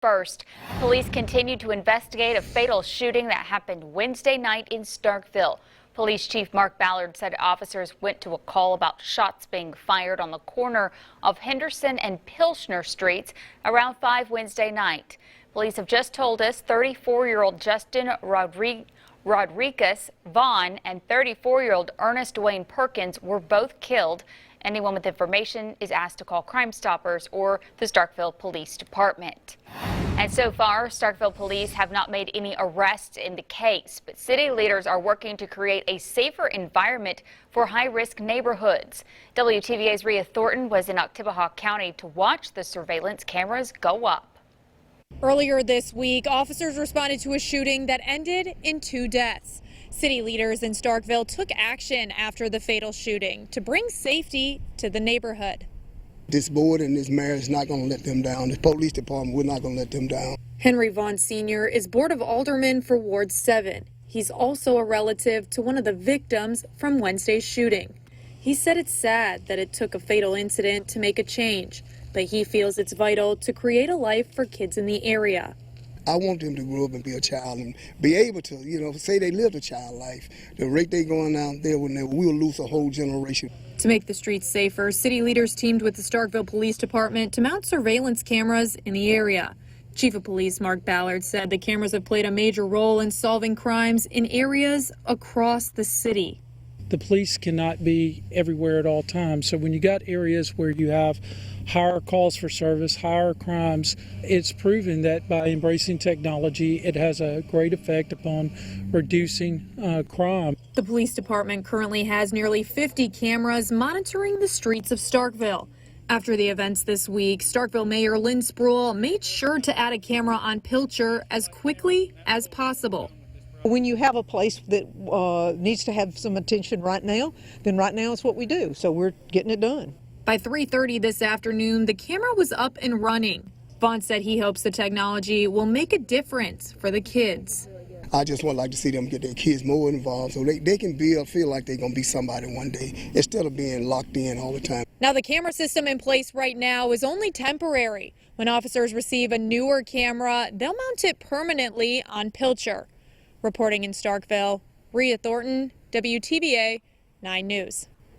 First, police continue to investigate a fatal shooting that happened Wednesday night in Starkville. Police Chief Mark Ballard said officers went to a call about shots being fired on the corner of Henderson and Pilsner Streets around 5 Wednesday night. Police have just told us 34-year-old Justin Rodriguez Vaughn and 34-year-old Ernest Dwayne Perkins were both killed. Anyone with information is asked to call Crime Stoppers or the Starkville Police Department. And so far, Starkville police have not made any arrests in the case, but city leaders are working to create a safer environment for high-risk neighborhoods. WTVA's Rhea Thornton was in Oktibbeha County to watch the surveillance cameras go up. Earlier this week, officers responded to a shooting that ended in 2 deaths. City leaders in Starkville took action after the fatal shooting to bring safety to the neighborhood. This board and this mayor is not going to let them down. The police department, we're not going to let them down. Henry Vaughn Sr. is Board of Alderman for Ward 7. He's also a relative to one of the victims from Wednesday's shooting. He said it's sad that it took a fatal incident to make a change, but he feels it's vital to create a life for kids in the area. I want them to grow up and be a child and be able to, say they lived a child life. The rate they going out there, we'll lose a whole generation. To make the streets safer, city leaders teamed with the Starkville Police Department to mount surveillance cameras in the area. Chief of Police Mark Ballard said the cameras have played a major role in solving crimes in areas across the city. The police cannot be everywhere at all times, so when you got areas where you have higher calls for service, higher crimes, it's proven that by embracing technology, it has a great effect upon reducing crime. The police department currently has nearly 50 cameras monitoring the streets of Starkville. After the events this week, Starkville Mayor Lynn Spruill made sure to add a camera on Pilcher as quickly as possible. When you have a place that needs to have some attention right now, then right now is what we do. So we're getting it done. By 3:30 this afternoon, the camera was up and running. Vaughn said he hopes the technology will make a difference for the kids. I just would like to see them get their kids more involved so they can feel like they're going to be somebody one day instead of being locked in all the time. Now, the camera system in place right now is only temporary. When officers receive a newer camera, they'll mount it permanently on Pilcher. Reporting in Starkville, Rhea Thornton, WTVA 9 News.